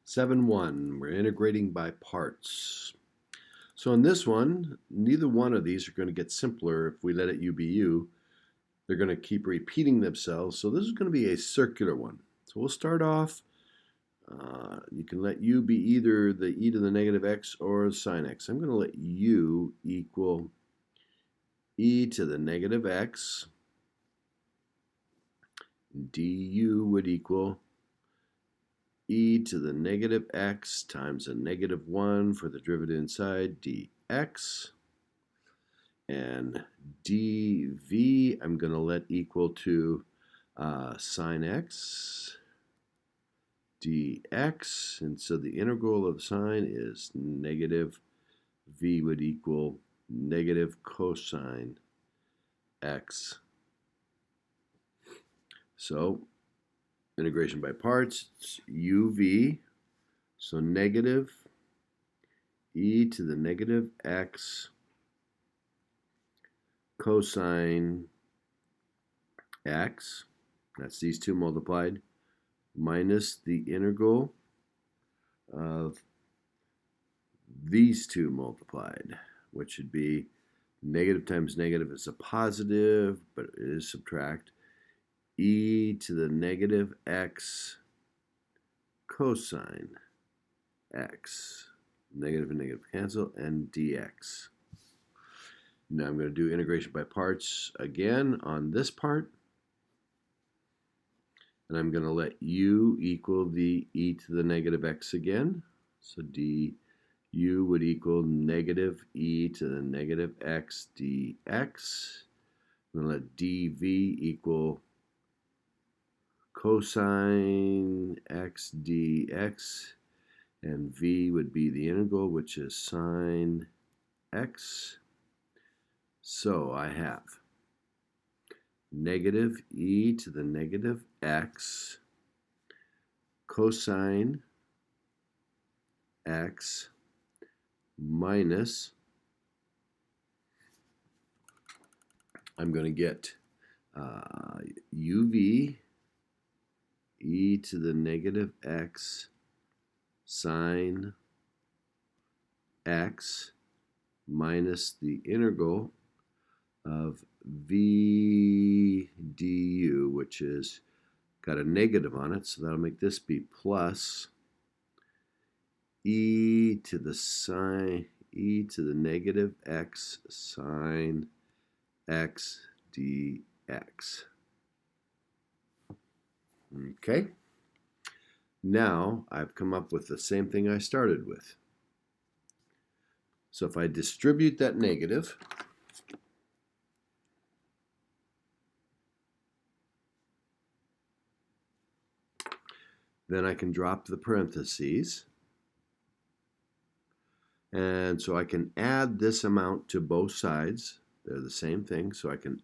7-1, we're integrating by parts. So in this one, neither one of these are going to get simpler if we let it u be u. They're going to keep repeating themselves. So this is going to be a circular one. So we'll start off. You can let u be either the e to the negative x or sine x. I'm going to let u equal e to the negative x. Du would equal e to the negative x times a negative 1 for the derivative inside dx. And dv I'm going to let equal to sine x dx. And so the integral of sine is negative v would equal negative cosine x. So integration by parts, it's uv, so negative e to the negative x cosine x, that's these two multiplied, minus the integral of these two multiplied, which should be negative times negative is a positive, but it is subtract, e to the negative x cosine x. Negative and negative cancel, and dx. Now I'm going to do integration by parts again on this part. And I'm going to let u equal the e to the negative x again. So du would equal negative e to the negative x dx. I'm going to let dv equal cosine x dx. And v would be the integral, which is sine x. So I have negative e to the negative x cosine x minus, I'm going to get uv e to the negative x sine x minus the integral of v du, which is got a negative on it, so that'll make this be plus e to the negative x sine x dx. Okay, now I've come up with the same thing I started with. So if I distribute that negative, then I can drop the parentheses. And so I can add this amount to both sides. They're the same thing. So I can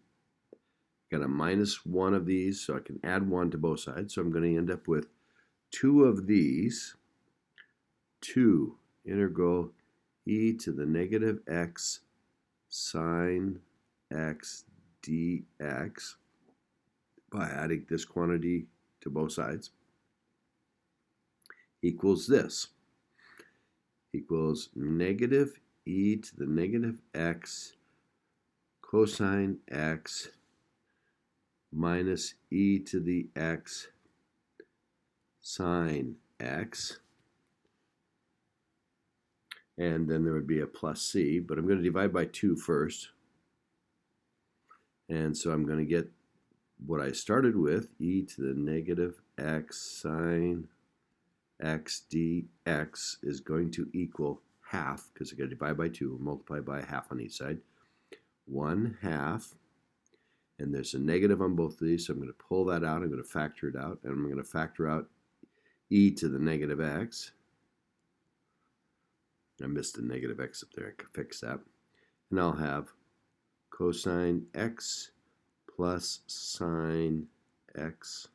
get a minus 1 of these. So I can add 1 to both sides. So I'm going to end up with 2 of these. 2 integral e to the negative x sine x dx by adding this quantity to both sides equals this. Equals negative e to the negative x cosine x minus e to the x sine x. And then there would be a plus c, but I'm going to divide by 2 first. And so I'm going to get what I started with, e to the negative x sine x dx is going to equal half, because I got to divide by 2, multiply by half on each side. 1/2, and there's a negative on both of these, so I'm going to pull that out. I'm going to factor it out, and I'm going to factor out e to the negative x. I missed a negative x up there. I can fix that. And I'll have cosine x plus sine x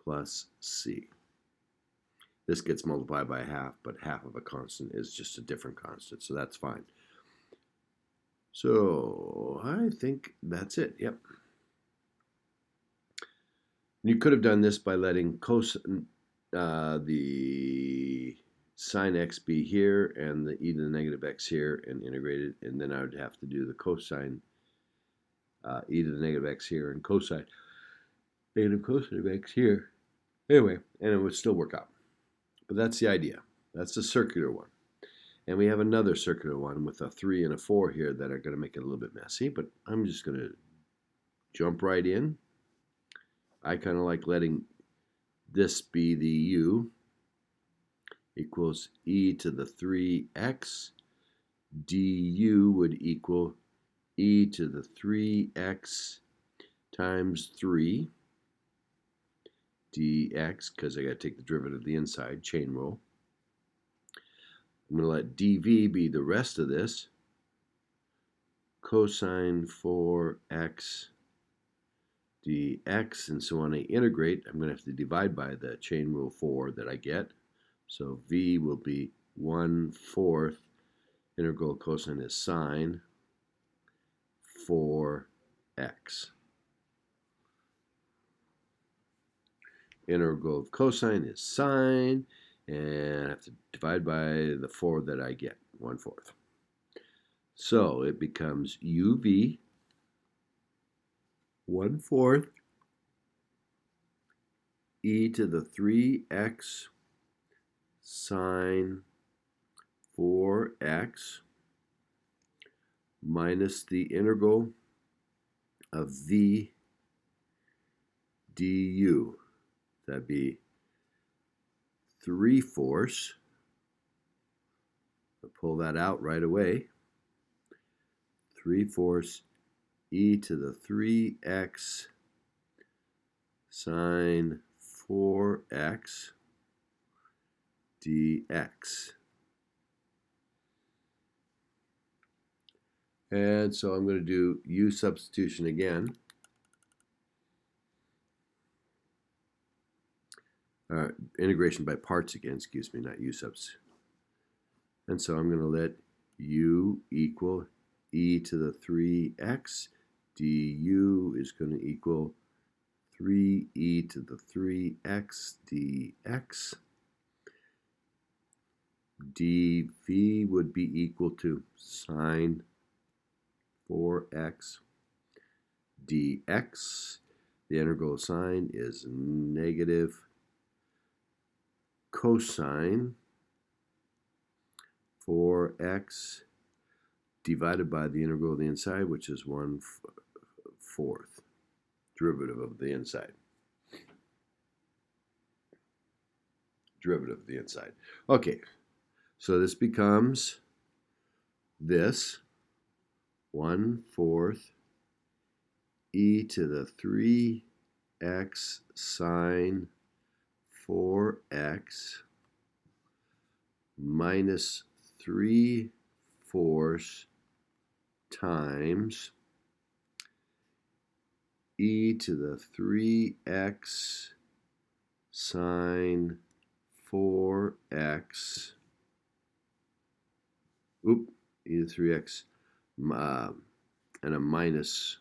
plus c. This gets multiplied by half, but half of a constant is just a different constant, so that's fine. So I think that's it. Yep. You could have done this by letting the sine x be here and the e to the negative x here and integrate it, and then I would have to do the cosine e to the negative x here and cosine negative cosine of x here. Anyway, and it would still work out. But that's the idea. That's the circular one. And we have another circular one with a 3 and a 4 here that are going to make it a little bit messy, but I'm just going to jump right in. I kind of like letting this be the u equals e to the 3x. du would equal e to the 3x times 3 dx, because I got to take the derivative of the inside, chain rule. I'm going to let dv be the rest of this, cosine 4x dx, and so when I integrate, I'm going to have to divide by the chain rule 4 that I get. So v will be 1/4 integral cosine is sine 4x. Integral of cosine is sine, and I have to divide by the 4 that I get, 1/4. So it becomes uv 1/4 e to the 3x sine 4x minus the integral of v du. That'd be 3/4. I'll pull that out right away. 3/4 e to the 3x sine 4x dx. And so I'm going to do u substitution again. Integration by parts again, excuse me, not u subs. And so I'm going to let u equal e to the 3x. du is going to equal 3e to the 3x dx. dv would be equal to sine 4x dx. The integral of sine is negative cosine 4x divided by the integral of the inside, which is 1/4 derivative of the inside. Derivative of the inside. Okay, so this becomes this 1/4 e to the 3x sine 4x minus 3/4 times e to the 3x sine 4x, e to the 3x, and a minus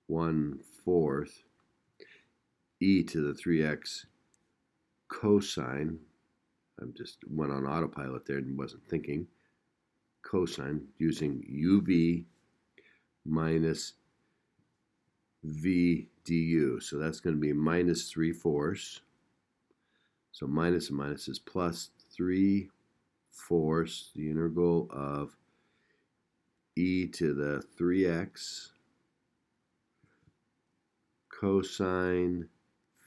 1/4 e to the 3x cosine. I just went on autopilot there and wasn't thinking. Cosine using uv minus v du. So that's going to be minus 3/4. So minus and minus is plus 3/4, the integral of e to the 3x cosine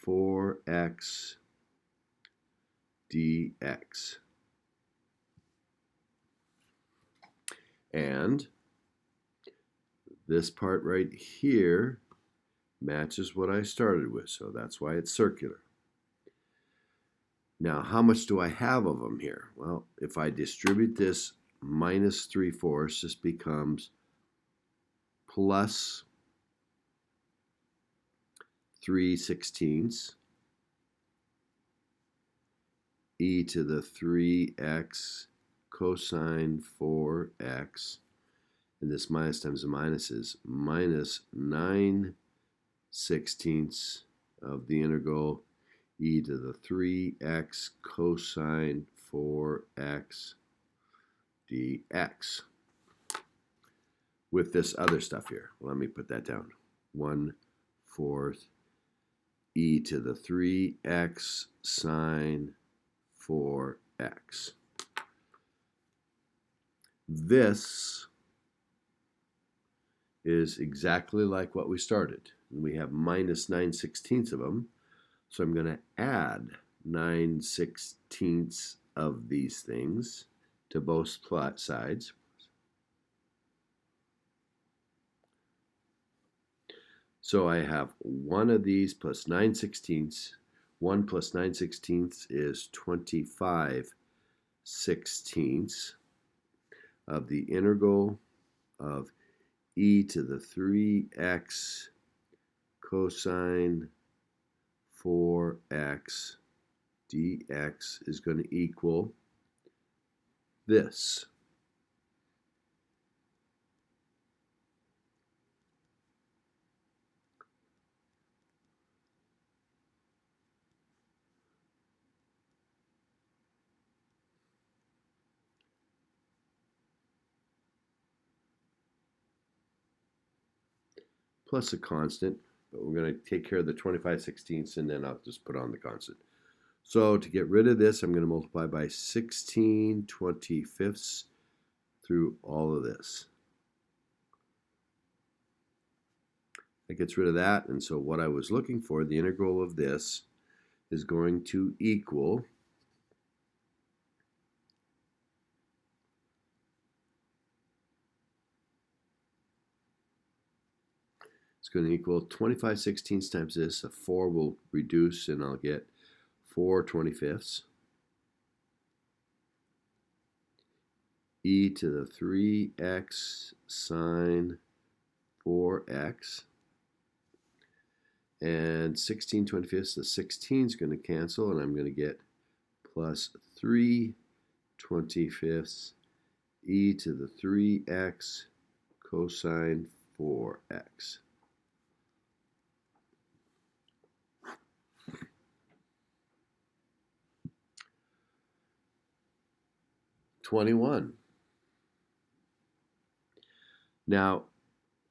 4x dx. And this part right here matches what I started with, so that's why it's circular. Now, how much do I have of them here? Well, if I distribute this minus 3/4, this becomes plus 3/16 e to the 3x cosine 4x, and this minus times the minus is minus 9/16 of the integral e to the 3x cosine 4x dx with this other stuff here. Let me put that down. 1/4 e to the 3x sine 4x. This is exactly like what we started. We have minus 9/16 of them. So I'm going to add 9/16 of these things to both sides. So I have one of these plus 9/16. 1 plus 9/16 is 25/16 of the integral of e to the 3x cosine 4x dx is going to equal this. Plus a constant, but we're going to take care of the 25/16 and then I'll just put on the constant. So to get rid of this, I'm going to multiply by 16/25 through all of this. That gets rid of that, and so what I was looking for, the integral of this, is going to equal it's going to equal 25/16 times this. A 4 will reduce, and I'll get 4/25 e to the 3x sine 4x. And 16/25, the 16 is going to cancel, and I'm going to get plus 3/25 e to the 3x cosine 4x. $21. Now,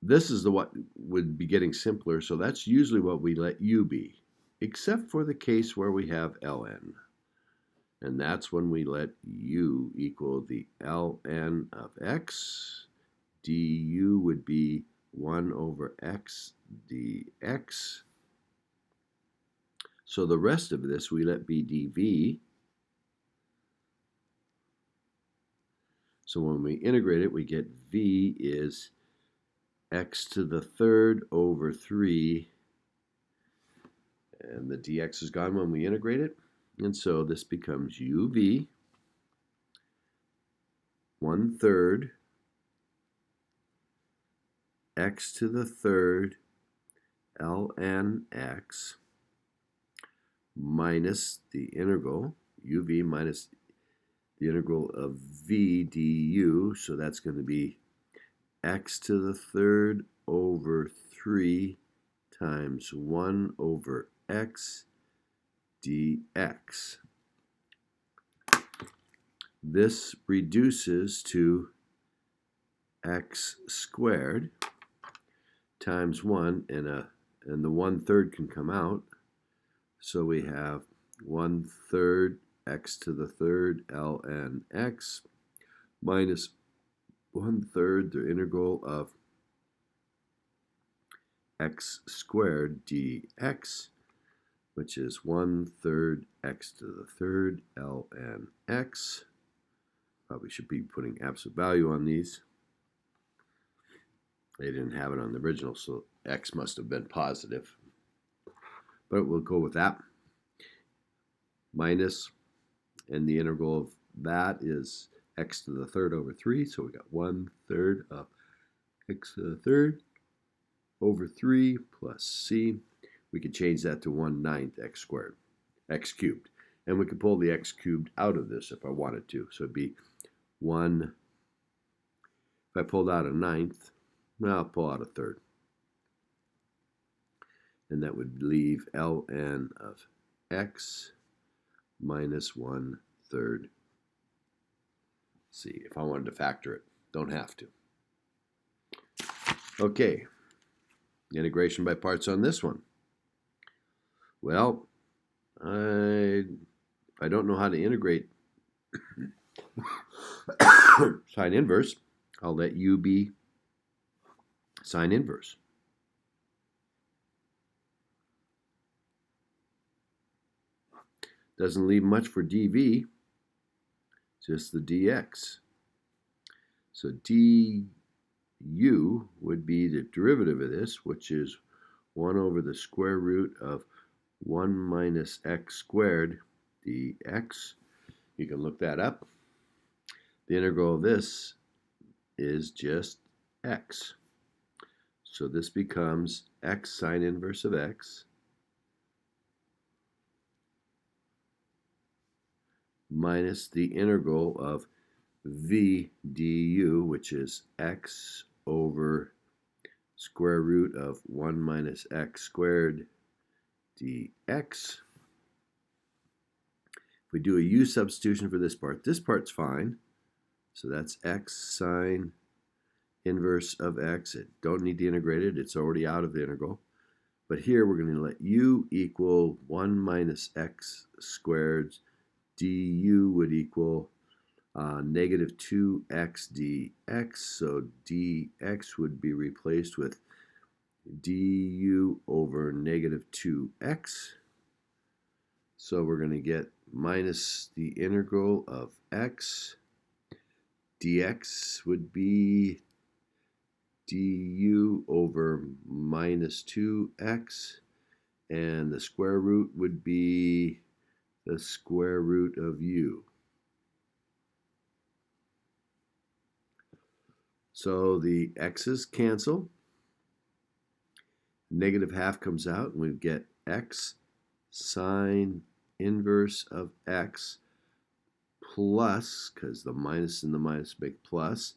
this is the what would be getting simpler, so that's usually what we let u be, except for the case where we have ln. And that's when we let u equal the ln of x. du would be 1 over x dx. So the rest of this we let be dv. So when we integrate it, we get v is x to the third over 3, and the dx is gone when we integrate it, and so this becomes uv 1/3 x to the third ln x minus the integral uv minus the integral of v du, so that's going to be x to the third over 3 times 1 over x dx. This reduces to x squared times 1, and the 1/3 can come out. So we have 1/3 x to the third ln x minus 1/3 the integral of x squared dx, which is 1/3 x to the third ln x. Probably should be putting absolute value on these. They didn't have it on the original, so x must have been positive. But we'll go with that. Minus, and the integral of that is x to the third over 3, so we got 1/3 of x to the third over 3 plus c. We could change that to 1/9 x squared, x cubed. And we could pull the x cubed out of this if I wanted to. So it'd be 1, if I pulled out 1/9, well, I'll pull out 1/3. And that would leave ln of x minus 1/3 see if I wanted to factor it. Don't have to. Okay, integration by parts on this one. Well, if I don't know how to integrate sine inverse, I'll let u be sine inverse. Doesn't leave much for dv, just the dx. So du would be the derivative of this, which is 1 over the square root of 1 minus x squared dx. You can look that up. The integral of this is just x. So this becomes x sine inverse of x minus the integral of v du, which is x over square root of 1 minus x squared dx. If we do a u substitution for this part's fine. So that's x sine inverse of x. It don't need to integrate it. It's already out of the integral. But here we're going to let u equal 1 minus x squared. Du would equal negative 2x dx. So dx would be replaced with du over negative 2x. So we're going to get minus the integral of x. Dx would be du over minus 2x, and the square root would be the square root of u. So the x's cancel. Negative half comes out, and we get x sine inverse of x plus, because the minus and the minus make plus,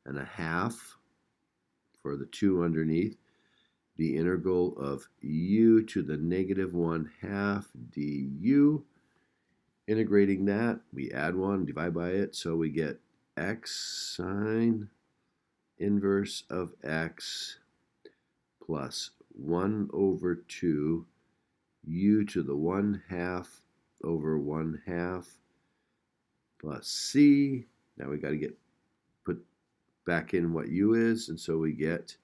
and a half for the 2 underneath, the integral of u to the negative 1/2 du. Integrating that, we add 1, divide by it, so we get x sine inverse of x plus 1 over 2 u to the 1/2 over 1/2 plus c. Now we got to put back in what u is, and so we get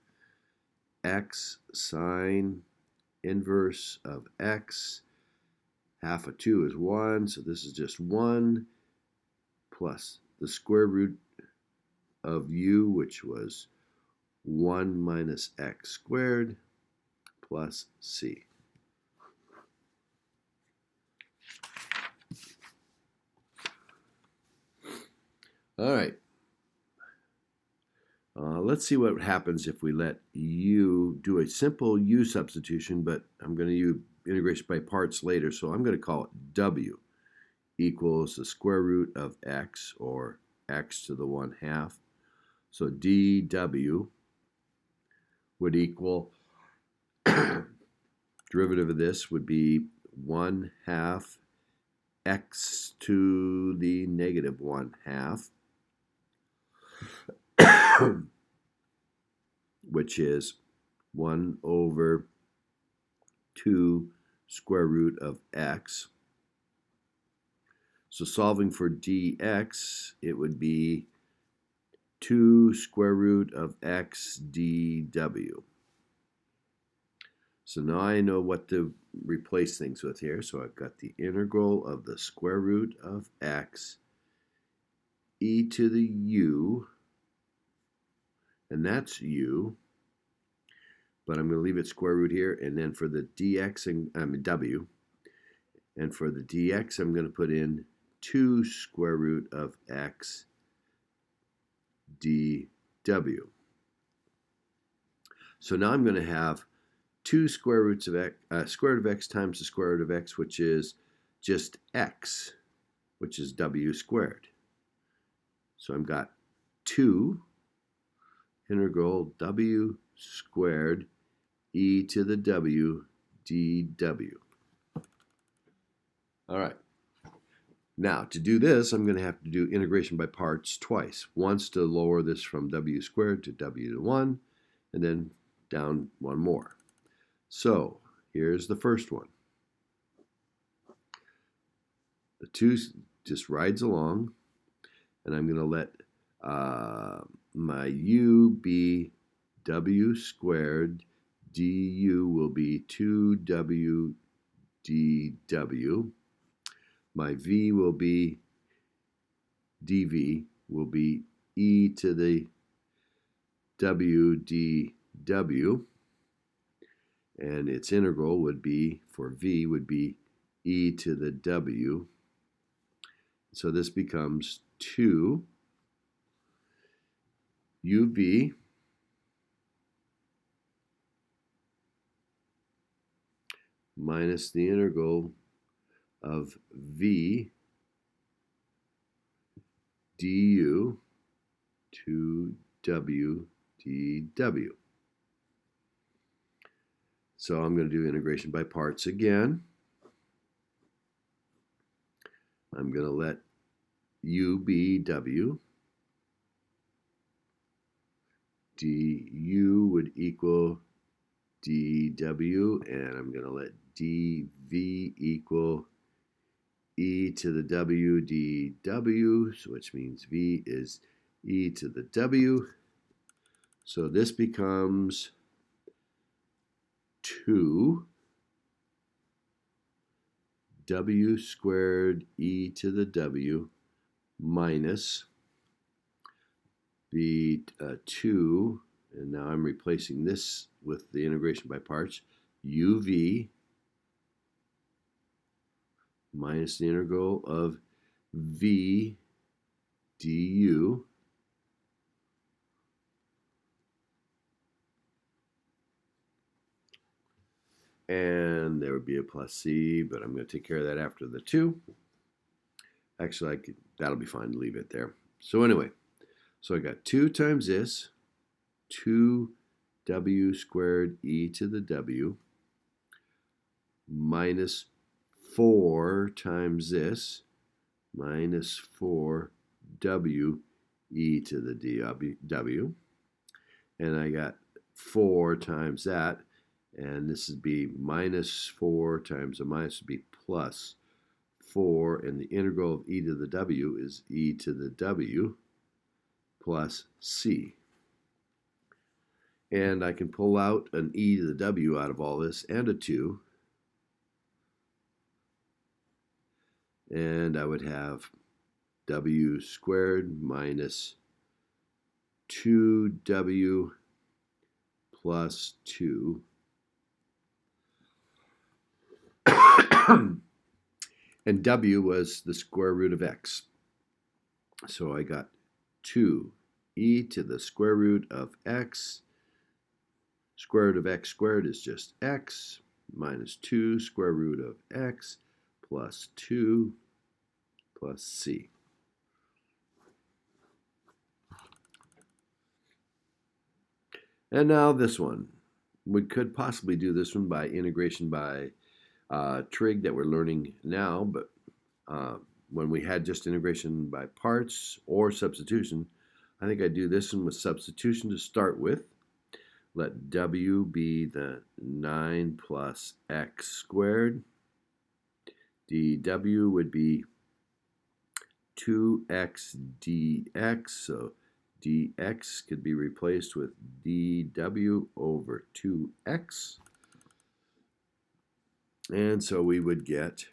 x sine inverse of x. Half of 2 is 1, so this is just 1 plus the square root of u, which was 1 minus x squared plus c. All right. Let's see what happens if we let u do a simple u substitution, but I'm going to use integration by parts later, so I'm going to call it w equals the square root of x, or x to the 1/2. So dw would equal, derivative of this would be 1/2 x to the negative 1/2, which is 1 over 2 square root of x. So solving for dx, it would be 2 square root of x dw. So now I know what to replace things with here. So I've got the integral of the square root of x e to the u, and that's u, but I'm going to leave it square root here, and then for the dx, and w, and for the dx I'm going to put in 2 square root of x dw. So now I'm going to have 2 square roots of x, square root of x times the square root of x, which is just x, which is w squared. So I've got 2 integral w squared e to the w dw. All right. Now, to do this, I'm going to have to do integration by parts twice. Once to lower this from w squared to w to 1, and then down one more. So, here's the first one. The 2 just rides along, and I'm going to let my u be w squared, du will be 2w dw. My v will be, dv will be e to the w dw, and its integral would be, for v, would be e to the w. So this becomes 2 uv minus the integral of v du to w dw. So I'm going to do integration by parts again. I'm going to let u be w. du would equal dw, and I'm going to let dv equal e to the w dw, which means v is e to the w. So this becomes 2 w squared e to the w minus the 2, and now I'm replacing this with the integration by parts, uv minus the integral of v du and there would be a plus c, but I'm going to take care of that after the 2. Actually, that'll be fine to leave it there. So anyway, so I got 2 times this, 2w squared e to the w, minus 4 times this, minus 4w e to the dw, and I got 4 times that, and this would be minus 4 times a minus would be plus 4, and the integral of e to the w is e to the w plus c. And I can pull out an e to the w out of all this and a 2, and I would have w squared minus 2w plus 2 and w was the square root of x. So I got 2 e to the square root of x. Square root of x squared is just x, minus 2 square root of x plus 2 plus c. And now this one. We could possibly do this one by integration by trig that we're learning now, but when we had just integration by parts or substitution, I think I'd do this one with substitution to start with. Let w be the 9 plus x squared. dw would be 2x dx, so dx could be replaced with dw over 2x. And so we would get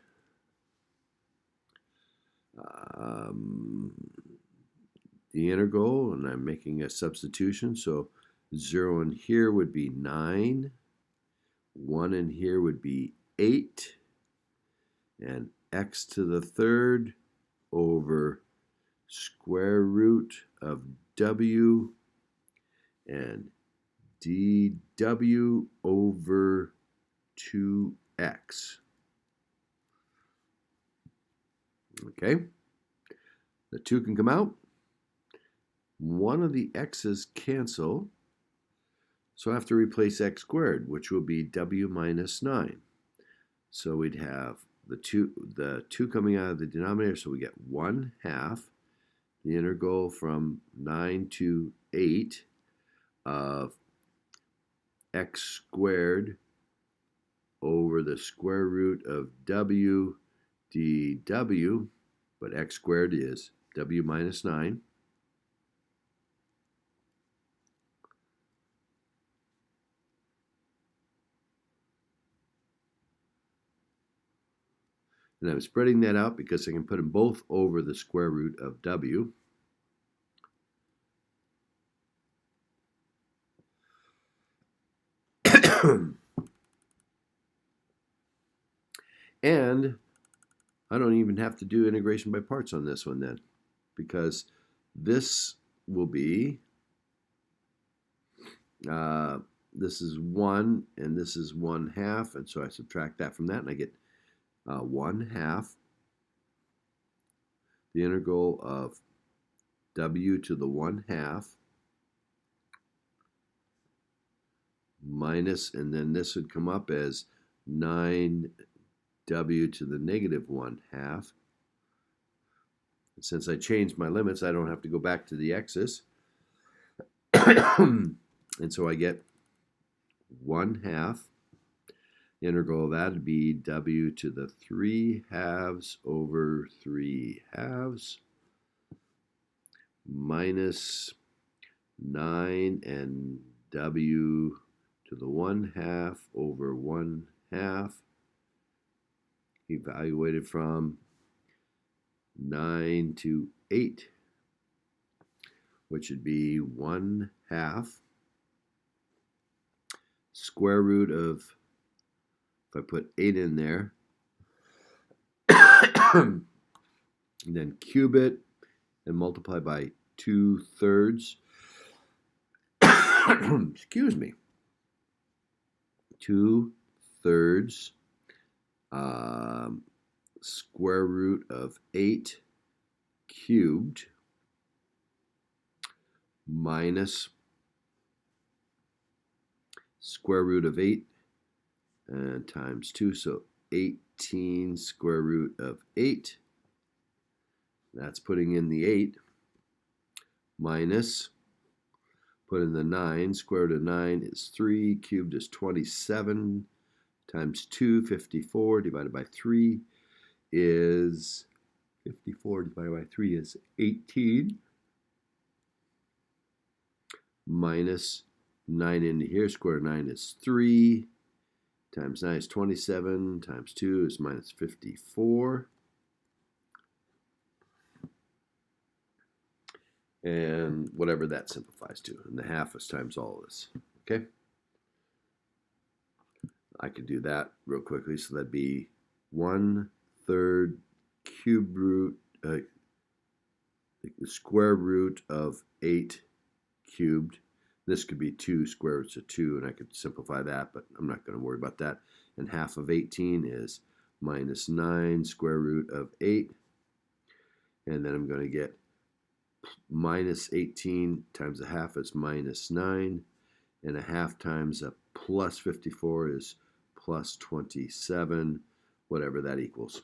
the integral, and I'm making a substitution, so 0 in here would be 9, 1 in here would be 8, and x to the third over square root of w, and dw over 2x. Okay, the 2 can come out. One of the x's cancel, so I have to replace x squared, which will be w minus 9. So we'd have the 2 coming out of the denominator, so we get 1/2 the integral from 9 to 8 of x squared over the square root of w dw, but x squared is w minus 9. And I'm spreading that out because I can put them both over the square root of w. And I don't even have to do integration by parts on this one then, because this will be, this is 1 and this is 1/2, and so I subtract that from that and I get 1/2 the integral of w to the 1/2 minus, and then this would come up as 9w to the negative 1/2. And since I changed my limits, I don't have to go back to the x's. And so I get 1/2. The integral of that would be w to the 3/2 over 3/2 minus 9 and w to the 1/2 over 1/2, evaluated from 9 to 8, which would be 1/2 square root of, if I put 8 in there, and then cube it and multiply by 2/3. Excuse me. 2/3 square root of 8 cubed minus square root of 8 and times 2, so 18 square root of 8. That's putting in the 8 minus, put in the 9. Square root of 9 is 3, cubed is 27, times 2, 54, divided by 3 is, 54 divided by 3 is 18, minus 9 into here, square root of 9 is 3, times 9 is 27, times 2 is minus 54. And whatever that simplifies to. And the 1/2 is times all of this. Okay? I could do that real quickly. So that'd be 1/3 cube root, the square root of 8 cubed. This could be 2 square roots of 2, and I could simplify that, but I'm not going to worry about that. And 1/2 of 18 is minus 9 square root of 8. And then I'm going to get minus 18 times 1/2 is minus 9, and 1/2 times a plus 54 is plus 27, whatever that equals.